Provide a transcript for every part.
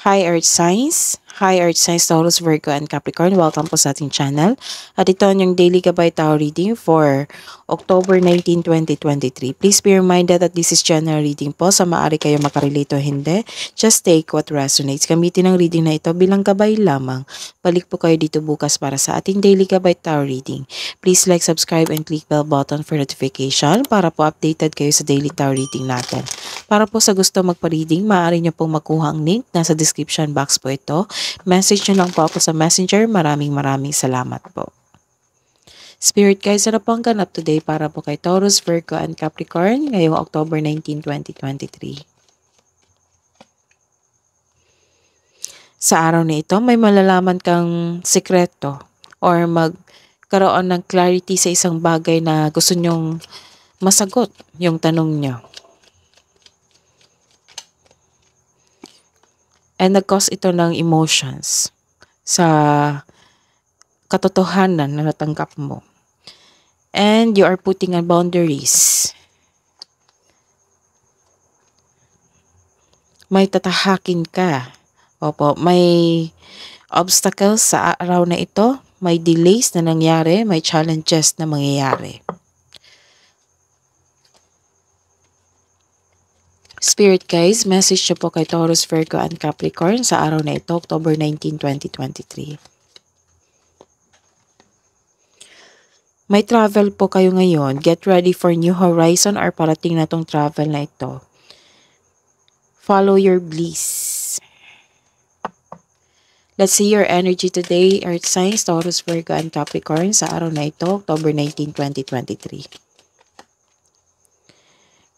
Hi Earth Signs! Hi Earth Signs, Taurus, Virgo, and Capricorn. Welcome po sa ating channel. At ito ang yung Daily Gabay Tarot Reading for October 19, 2023. Please be reminded that this is general reading po. Sa maaari kayo makarelate o hindi. Just take what resonates. Gamitin ang reading na ito bilang gabay lamang. Balik po kayo dito bukas para sa ating Daily Gabay Tarot Reading. Please like, subscribe, and click bell button for notification para po updated kayo sa daily tarot reading natin. Para po sa gusto magpa-reading, maaari nyo pong makuha ang link. Nasa description box po ito. Message nyo lang po ako sa messenger. Maraming salamat po. Spirit guides, ano po ang ganap today para po kay Taurus, Virgo, and Capricorn ngayong October 19, 2023. Sa araw na ito, may malalaman kang sekreto or magkaroon ng clarity sa isang bagay na gusto nyong masagot yung tanong nyo. And nag-cause ito ng emotions sa katotohanan na natanggap mo. And you are putting on boundaries. May tatahakin ka. Opo, may obstacles sa araw na ito. May delays na nangyari. May challenges na mangyayari. Spirit guys, message nyo po kay Taurus, Virgo, and Capricorn sa araw na ito, October 19, 2023. May travel po kayo ngayon. Get ready for new horizon or parating na tong travel na ito. Follow your bliss. Let's see your energy today, Earth Signs, Taurus, Virgo, and Capricorn sa araw na ito, October 19, 2023.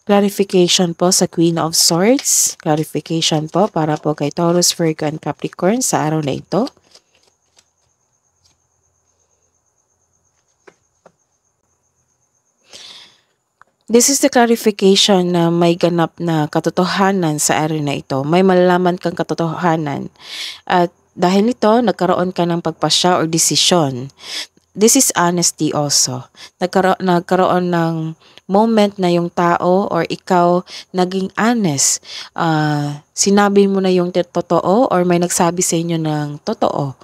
Clarification po sa Queen of Swords. Clarification po para po kay Taurus, Virgo, and Capricorn sa araw na ito. This is the clarification na may ganap na katotohanan sa araw na ito. May malalaman kang katotohanan. At dahil nito, nagkaroon ka ng pagpasya or desisyon. This is honesty also. Nagkaroon ng moment na yung tao or ikaw naging honest. Sinabi mo na yung totoo or may nagsabi sa inyo ng totoo.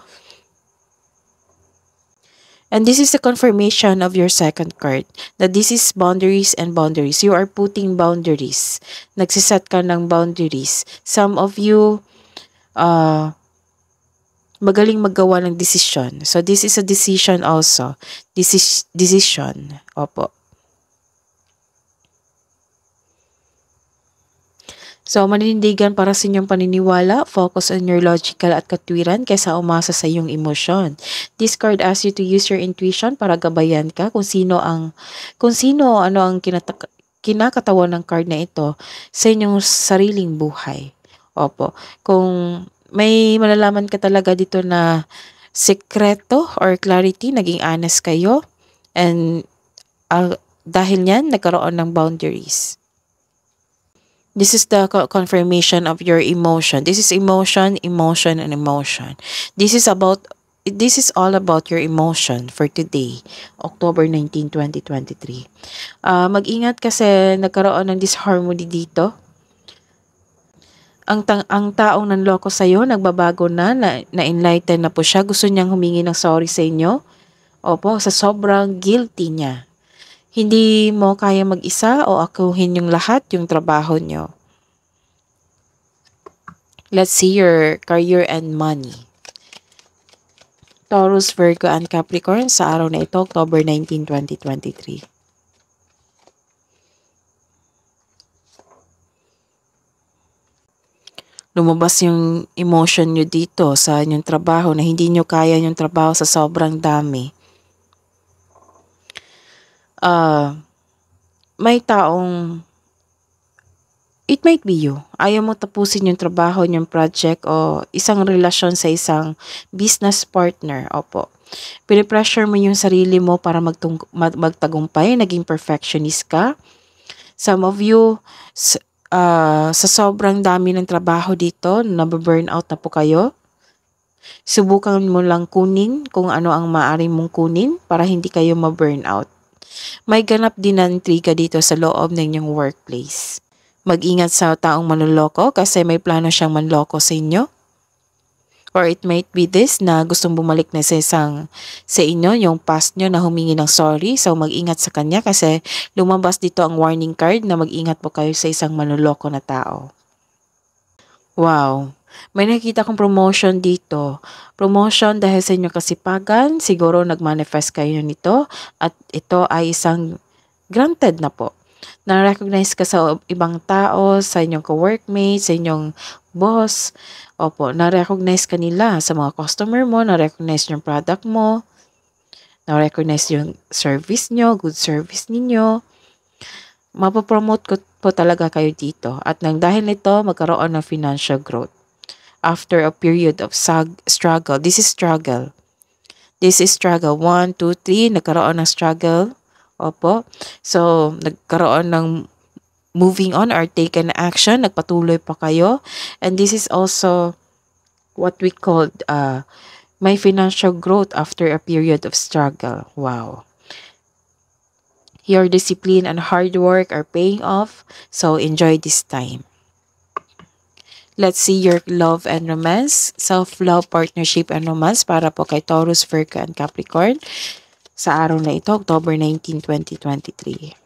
And this is the confirmation of your second card. That this is boundaries and boundaries. You are putting boundaries. Nagsiset ka ng boundaries. Some of you, magaling maggawa ng decision. So, this is a decision also. This is decision. Opo. So, maninindigan para sa inyong paniniwala. Focus on your logical at katwiran kaysa umasa sa iyong emosyon. This card asks you to use your intuition para gabayan ka kung sino ang kinakatawan ng card na ito sa inyong sariling buhay. Opo. Kung may malalaman ka talaga dito na sekreto or clarity, naging honest kayo, and dahil niyan, nagkaroon ng boundaries. This is the confirmation of your emotion. This is emotion, emotion, and emotion. This is all about your emotion for today, October 19, 2023. Mag-ingat kasi nagkaroon ng disharmony dito. Ang taong nanloko sa'yo, nagbabago na-enlighten na po siya. Gusto niyang humingi ng sorry sa inyo. Opo, sa sobrang guilty niya. Hindi mo kaya mag-isa o akuhin yung lahat, yung trabaho nyo. Let's see your career and money. Taurus, Virgo, and Capricorn sa araw na ito, October 19, 2023. Lumabas yung emotion nyo dito sa inyong trabaho na hindi nyo kaya yung trabaho sa sobrang dami. May taong, it might be you, ayaw mo tapusin yung trabaho, yung project o isang relasyon sa isang business partner. Opo. Pinipressure mo yung sarili mo para magtagumpay, naging perfectionist ka. Some of you, sa sobrang dami ng trabaho dito, nababurnout na po kayo. Subukan mo lang kunin kung ano ang maaari mong kunin para hindi kayo ma-burnout. May ganap din na intriga dito sa loob ng inyong workplace. Mag-ingat sa taong manloloko kasi may plano siyang manloko sa inyo. Or it might be this na gustong bumalik na sa inyo, yung past nyo na humingi ng sorry. So mag-ingat sa kanya kasi lumabas dito ang warning card na mag-ingat po kayo sa isang manloloko na tao. Wow! May nakita kong promotion dito. Promotion dahil sa inyong kasipagan, siguro nag-manifest kayo nito at ito ay isang granted na po. Na-recognize ka sa ibang tao, sa inyong co-workmate, sa inyong boss. Opo, na-recognize ka nila sa mga customer mo, na-recognize yung product mo, na-recognize yung service nyo, good service ninyo. Mapopromote ko po talaga kayo dito. At nang dahil nito, magkaroon ng financial growth. After a period of struggle. This is struggle. This is struggle. 1, 2, 3. Nagkaroon ng struggle. Opo. So, nagkaroon ng moving on or taken action. Nagpatuloy pa kayo. And this is also what we called my financial growth after a period of struggle. Wow. Your discipline and hard work are paying off. So, enjoy this time. Let's see your love and romance, self-love, partnership, and romance para po kay Taurus, Virgo, and Capricorn sa araw na ito, October 19, 2023.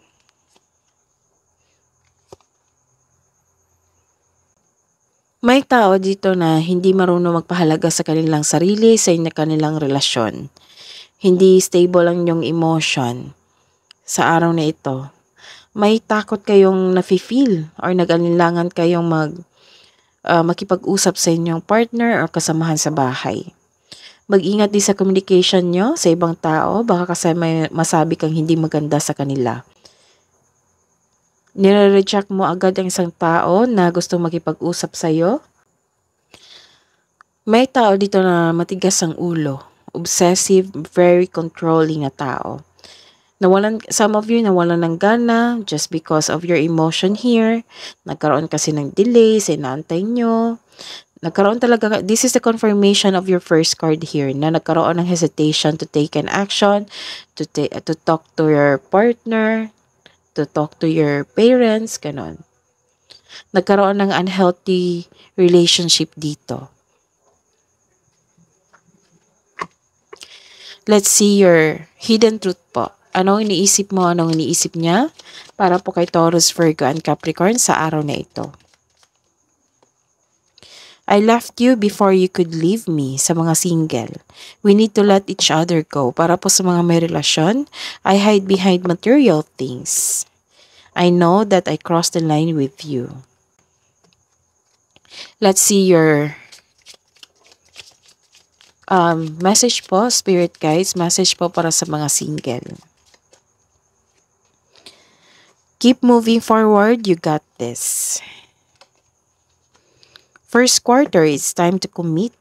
May tao dito na hindi marunong magpahalaga sa kanilang sarili, sa kanilang relasyon. Hindi stable ang inyong emotion sa araw na ito. May takot kayong nafe-feel or nag-alinlangan kayong makipag-usap sa inyong partner o kasamahan sa bahay. Mag-ingat din sa communication nyo sa ibang tao, baka kasi may masabi kang hindi maganda sa kanila. Nire-reject mo agad ang isang tao na gusto makipag-usap sa iyo. May tao dito na matigas ang ulo, obsessive, very controlling na tao. Some of you nawalan ng gana just because of your emotion here. Nagkaroon kasi ng delay sa inaantay nyo. Nagkaroon talaga, this is the confirmation of your first card here, na nagkaroon ng hesitation to take an action, to talk to your partner, to talk to your parents, ganon. Nagkaroon ng unhealthy relationship dito. Let's see your hidden truth po. Anong iniisip mo, anong iniisip niya para po kay Taurus, Virgo, and Capricorn sa araw na ito. I left you before you could leave me sa mga single. We need to let each other go. Para po sa mga may relasyon, I hide behind material things. I know that I crossed the line with you. Let's see your message po, spirit guides, message po para sa mga single. Keep moving forward, you got this. First quarter, it's time to commit.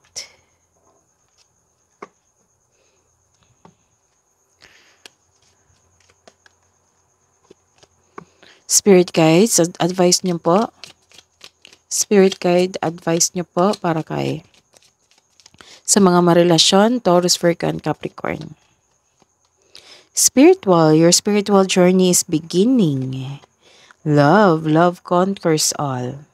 Spirit guides, advice niyo po. Spirit guide, advice niyo po para kay sa mga marelasyon, Taurus, Virgo, and Capricorn. Spiritual, your spiritual journey is beginning. Love conquers all.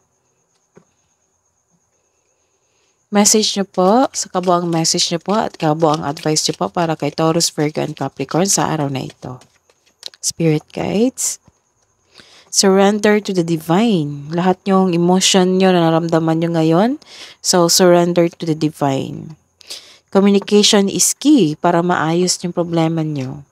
Message nyo po, sa kabuang message nyo po at kabuang advice nyo po para kay Taurus, Virgo, and Capricorn sa araw na ito. Spirit guides, surrender to the divine. Lahat yung emotion nyo na naramdaman nyo ngayon, so surrender to the divine. Communication is key para maayos yung problema nyo.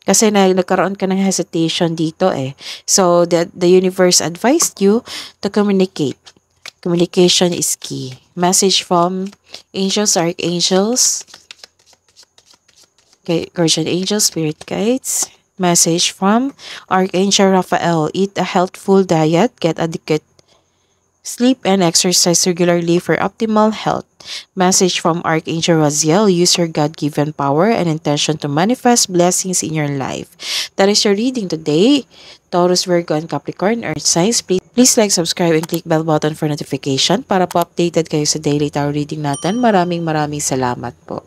Kasi nagkaroon ka ng hesitation dito eh. So, the universe advised you to communicate. Communication is key. Message from angels, archangels, guardian angels, spirit guides. Message from Archangel Raphael. Eat a healthful diet, get adequate sleep, and exercise regularly for optimal health. Message from Archangel Raziel. Use your God-given power and intention to manifest blessings in your life. That is your reading today. Taurus, Virgo, and Capricorn Earth signs. Please like, subscribe, and click bell button for notification para po updated kayo sa daily tarot reading natin. Maraming salamat po.